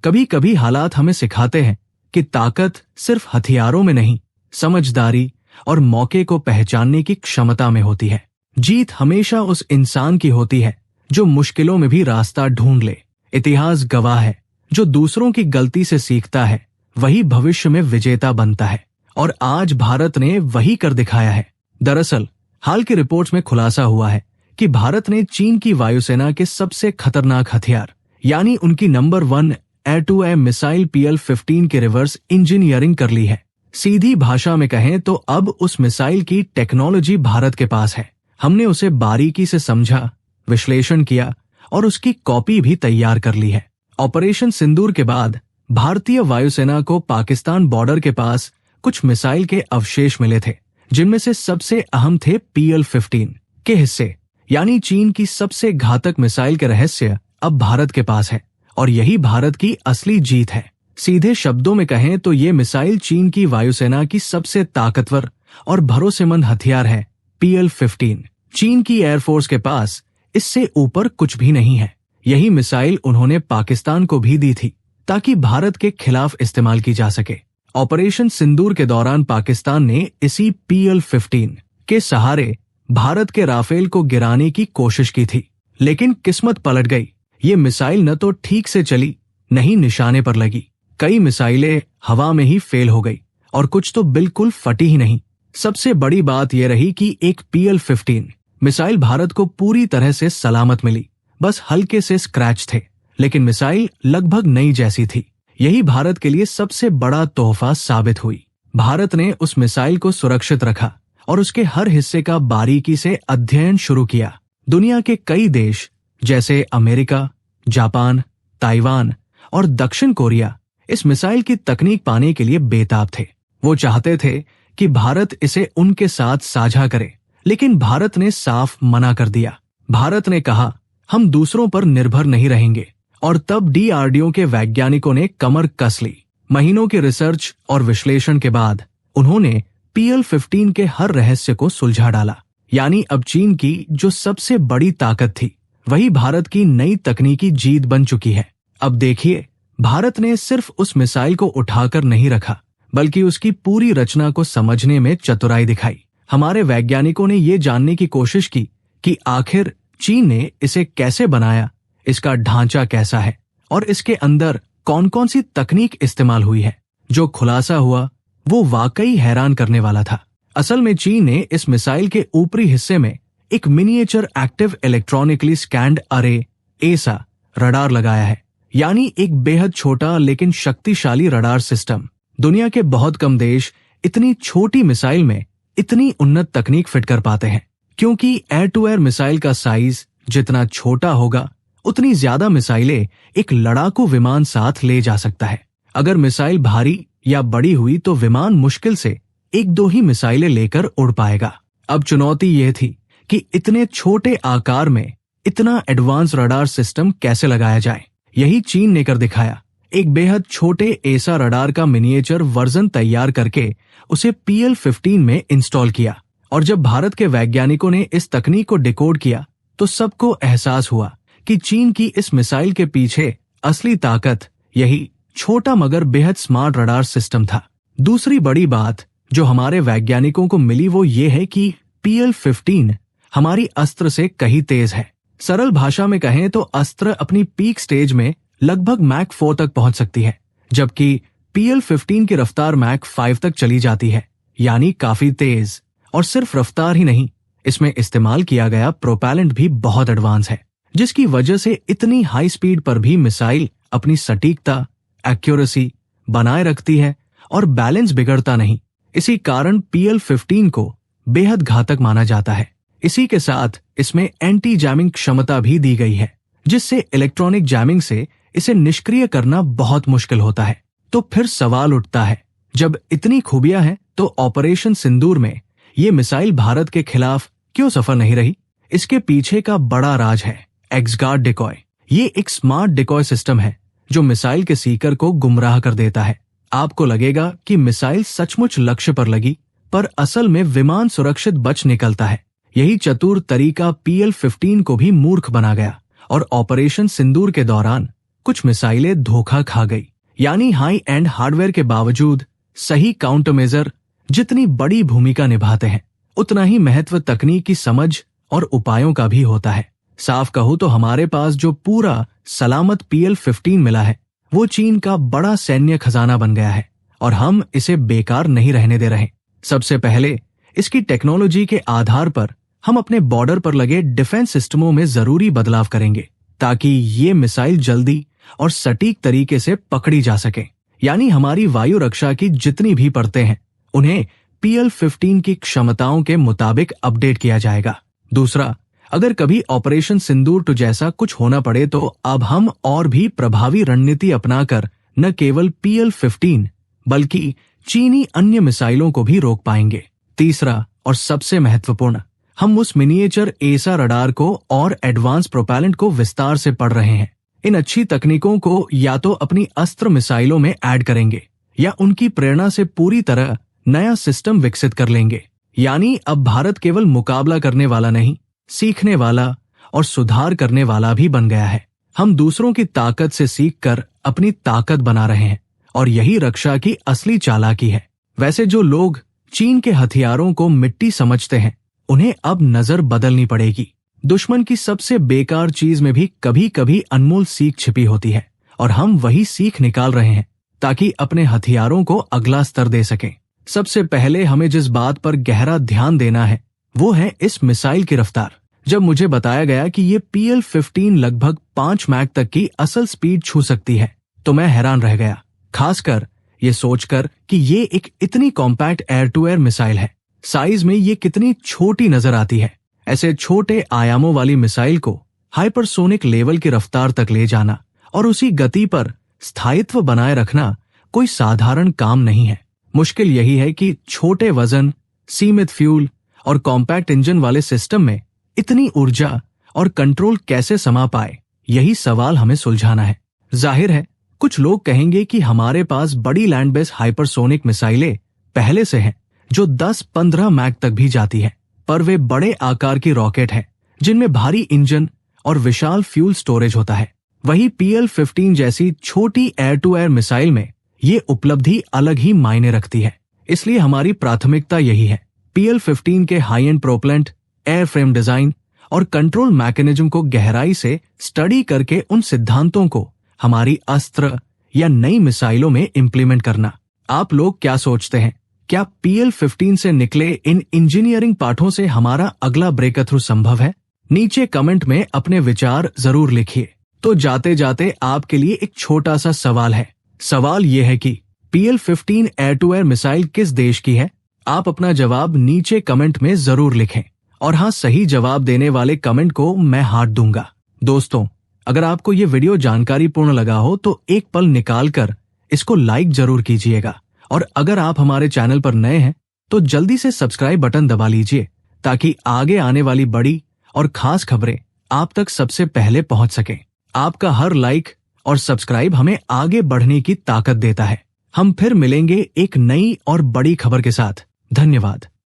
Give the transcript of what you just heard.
कभी कभी हालात हमें सिखाते हैं कि ताकत सिर्फ हथियारों में नहीं, समझदारी और मौके को पहचानने की क्षमता में होती है। जीत हमेशा उस इंसान की होती है जो मुश्किलों में भी रास्ता ढूंढ ले। इतिहास गवाह है, जो दूसरों की गलती से सीखता है वही भविष्य में विजेता बनता है, और आज भारत ने वही कर दिखाया है। दरअसल हाल की रिपोर्ट्स में खुलासा हुआ है कि भारत ने चीन की वायुसेना के सबसे खतरनाक हथियार यानी उनकी number 1 air to air missile PL-15 की रिवर्स इंजीनियरिंग कर ली है। सीधी भाषा में कहें तो अब उस मिसाइल की टेक्नोलॉजी भारत के पास है। हमने उसे बारीकी से समझा, विश्लेषण किया और उसकी कॉपी भी तैयार कर ली है। ऑपरेशन सिंदूर के बाद भारतीय वायुसेना को पाकिस्तान बॉर्डर के पास कुछ मिसाइल के अवशेष मिले थे, जिनमें से सबसे अहम थे PL-15 के हिस्से, यानी चीन की सबसे घातक मिसाइल के रहस्य अब भारत के पास है, और यही भारत की असली जीत है। सीधे शब्दों में कहें तो ये मिसाइल चीन की वायुसेना की सबसे ताकतवर और भरोसेमंद हथियार है। PL-15 चीन की एयरफोर्स के पास इससे ऊपर कुछ भी नहीं है। यही मिसाइल उन्होंने पाकिस्तान को भी दी थी ताकि भारत के खिलाफ इस्तेमाल की जा सके। ऑपरेशन सिंदूर के दौरान पाकिस्तान ने इसी PL-15 के सहारे भारत के राफेल को गिराने की कोशिश की थी, लेकिन किस्मत पलट गई। ये मिसाइल न तो ठीक से चली, न ही निशाने पर लगी। कई मिसाइलें हवा में ही फेल हो गई और कुछ तो बिल्कुल फटी ही नहीं। सबसे बड़ी बात यह रही कि एक PL-15 मिसाइल भारत को पूरी तरह से सलामत मिली। बस हल्के से स्क्रैच थे, लेकिन मिसाइल लगभग नई जैसी थी। यही भारत के लिए सबसे बड़ा तोहफा साबित हुई। भारत ने उस मिसाइल को सुरक्षित रखा और उसके हर हिस्से का बारीकी से अध्ययन शुरू किया। दुनिया के कई देश जैसे अमेरिका, जापान, ताइवान और दक्षिण कोरिया इस मिसाइल की तकनीक पाने के लिए बेताब थे। वो चाहते थे कि भारत इसे उनके साथ साझा करे, लेकिन भारत ने साफ मना कर दिया। भारत ने कहा, हम दूसरों पर निर्भर नहीं रहेंगे, और तब DRDO के वैज्ञानिकों ने कमर कस ली। महीनों के रिसर्च और विश्लेषण के बाद उन्होंने PL-15 के हर रहस्य को सुलझा डाला। यानी अब चीन की जो सबसे बड़ी ताकत थी वही भारत की नई तकनीकी जीत बन चुकी है। अब देखिए, भारत ने सिर्फ उस मिसाइल को उठाकर नहीं रखा, बल्कि उसकी पूरी रचना को समझने में चतुराई दिखाई। हमारे वैज्ञानिकों ने ये जानने की कोशिश की कि आखिर चीन ने इसे कैसे बनाया, इसका ढांचा कैसा है और इसके अंदर कौन कौन सी तकनीक इस्तेमाल हुई है। जो खुलासा हुआ वो वाकई हैरान करने वाला था। असल में चीन ने इस मिसाइल के ऊपरी हिस्से में एक मिनिएचर एक्टिव इलेक्ट्रॉनिकली स्कैन्ड अरे ESA रडार लगाया है, यानी एक बेहद छोटा लेकिन शक्तिशाली रडार सिस्टम। दुनिया के बहुत कम देश इतनी छोटी मिसाइल में इतनी उन्नत तकनीक फिट कर पाते हैं, क्योंकि एयर टू एयर मिसाइल का साइज जितना छोटा होगा उतनी ज्यादा मिसाइलें एक लड़ाकू विमान साथ ले जा सकता है। अगर मिसाइल भारी या बड़ी हुई तो विमान मुश्किल से 1-2 ही मिसाइलें लेकर उड़ पाएगा। अब चुनौती यह थी कि इतने छोटे आकार में इतना एडवांस रडार सिस्टम कैसे लगाया जाए। यही चीन ने कर दिखाया। एक बेहद छोटे ESA रडार का मिनिएचर वर्जन तैयार करके उसे PL-15 में इंस्टॉल किया, और जब भारत के वैज्ञानिकों ने इस तकनीक को डिकोड किया तो सबको एहसास हुआ कि चीन की इस मिसाइल के पीछे असली ताकत यही छोटा मगर बेहद स्मार्ट रडार सिस्टम था। दूसरी बड़ी बात जो हमारे वैज्ञानिकों को मिली वो ये है कि PL-15 हमारी अस्त्र से कहीं तेज है। सरल भाषा में कहें तो अस्त्र अपनी पीक स्टेज में लगभग मैक 4 तक पहुंच सकती है, जबकि PL-15 की रफ्तार मैक 5 तक चली जाती है, यानी काफी तेज। और सिर्फ रफ्तार ही नहीं, इसमें इस्तेमाल किया गया प्रोपेलेंट भी बहुत एडवांस है, जिसकी वजह से इतनी हाई स्पीड पर भी मिसाइल अपनी सटीकता, एक्यूरेसी बनाए रखती है और बैलेंस बिगड़ता नहीं। इसी कारण PL-15 को बेहद घातक माना जाता है। इसी के साथ इसमें एंटी जैमिंग क्षमता भी दी गई है, जिससे इलेक्ट्रॉनिक जैमिंग से इसे निष्क्रिय करना बहुत मुश्किल होता है। तो फिर सवाल उठता है, जब इतनी खूबियां हैं तो ऑपरेशन सिंदूर में ये मिसाइल भारत के खिलाफ क्यों सफल नहीं रही? इसके पीछे का बड़ा राज है एक्सगार्ड डिकॉय। ये एक स्मार्ट डिकॉय सिस्टम है जो मिसाइल के सीकर को गुमराह कर देता है। आपको लगेगा कि मिसाइल सचमुच लक्ष्य पर लगी, पर असल में विमान सुरक्षित बच निकलता है। यही चतुर तरीका PL-15 को भी मूर्ख बना गया और ऑपरेशन सिंदूर के दौरान कुछ मिसाइलें धोखा खा गई। यानी हाई एंड हार्डवेयर के बावजूद सही काउंटर मेजर जितनी बड़ी भूमिका निभाते हैं, उतना ही महत्व तकनीक की समझ और उपायों का भी होता है। साफ कहूं तो हमारे पास जो पूरा सलामत PL-15 मिला है, वो चीन का बड़ा सैन्य खजाना बन गया है और हम इसे बेकार नहीं रहने दे रहे। सबसे पहले इसकी टेक्नोलॉजी के आधार पर हम अपने बॉर्डर पर लगे डिफेंस सिस्टमों में जरूरी बदलाव करेंगे, ताकि ये मिसाइल जल्दी और सटीक तरीके से पकड़ी जा सके। यानी हमारी वायु रक्षा की जितनी भी परतें हैं, उन्हें PL-15 की क्षमताओं के मुताबिक अपडेट किया जाएगा। दूसरा, अगर कभी ऑपरेशन सिंदूर 2 जैसा कुछ होना पड़े तो अब हम और भी प्रभावी रणनीति अपनाकर न केवल PL-15 बल्कि चीनी अन्य मिसाइलों को भी रोक पाएंगे। तीसरा और सबसे महत्वपूर्ण, हम उस मिनिएचर एसा रडार को और एडवांस प्रोपेलेंट को विस्तार से पढ़ रहे हैं। इन अच्छी तकनीकों को या तो अपनी अस्त्र मिसाइलों में ऐड करेंगे या उनकी प्रेरणा से पूरी तरह नया सिस्टम विकसित कर लेंगे। यानी अब भारत केवल मुकाबला करने वाला नहीं, सीखने वाला और सुधार करने वाला भी बन गया है। हम दूसरों की ताकत से सीखकर अपनी ताकत बना रहे हैं और यही रक्षा की असली चालाकी है। वैसे जो लोग चीन के हथियारों को मिट्टी समझते हैं, उन्हें अब नजर बदलनी पड़ेगी। दुश्मन की सबसे बेकार चीज में भी कभी कभी अनमोल सीख छिपी होती है और हम वही सीख निकाल रहे हैं ताकि अपने हथियारों को अगला स्तर दे सकें। सबसे पहले हमें जिस बात पर गहरा ध्यान देना है, वो है इस मिसाइल की रफ्तार। जब मुझे बताया गया कि ये PL-15 लगभग 5 मैक तक की असल स्पीड छू सकती है, तो मैं हैरान रह गया, खासकर ये सोचकर कि ये एक इतनी compact air to air missile है। साइज में ये कितनी छोटी नजर आती है। ऐसे छोटे आयामों वाली मिसाइल को हाइपरसोनिक लेवल की रफ्तार तक ले जाना और उसी गति पर स्थायित्व बनाए रखना कोई साधारण काम नहीं है। मुश्किल यही है कि छोटे वजन, सीमित फ्यूल और कॉम्पैक्ट इंजन वाले सिस्टम में इतनी ऊर्जा और कंट्रोल कैसे समा पाए, यही सवाल हमें सुलझाना है। जाहिर है, कुछ लोग कहेंगे कि हमारे पास बड़ी लैंड बेस्ड हाइपरसोनिक मिसाइलें पहले से हैं, जो 10-15 मैक तक भी जाती है, पर वे बड़े आकार की रॉकेट हैं जिनमें भारी इंजन और विशाल फ्यूल स्टोरेज होता है। वही PL-15 जैसी छोटी एयर टू एयर मिसाइल में ये उपलब्धि अलग ही मायने रखती है। इसलिए हमारी प्राथमिकता यही है, PL-15 के high and propellant, air frame design और कंट्रोल मैकेनिज्म को गहराई से स्टडी करके उन सिद्धांतों को हमारी अस्त्र या नई मिसाइलों में इम्प्लीमेंट करना। आप लोग क्या सोचते हैं, क्या PL-15 से निकले इन इंजीनियरिंग पाठों से हमारा अगला ब्रेक थ्रू संभव है? नीचे कमेंट में अपने विचार जरूर लिखिए। तो जाते जाते आपके लिए एक छोटा सा सवाल है। सवाल यह है कि PL-15 air to air missile किस देश की है? आप अपना जवाब नीचे कमेंट में जरूर लिखें और हाँ, सही जवाब देने वाले कमेंट को मैं हार्ट दूंगा। दोस्तों, अगर आपको ये वीडियो जानकारीपूर्ण लगा हो तो एक पल निकालकर इसको लाइक जरूर कीजिएगा और अगर आप हमारे चैनल पर नए हैं तो जल्दी से सब्सक्राइब बटन दबा लीजिए ताकि आगे आने वाली बड़ी और खास खबरें आप तक सबसे पहले पहुंच सकें। आपका हर लाइक और सब्सक्राइब हमें आगे बढ़ने की ताकत देता है। हम फिर मिलेंगे एक नई और बड़ी खबर के साथ। धन्यवाद।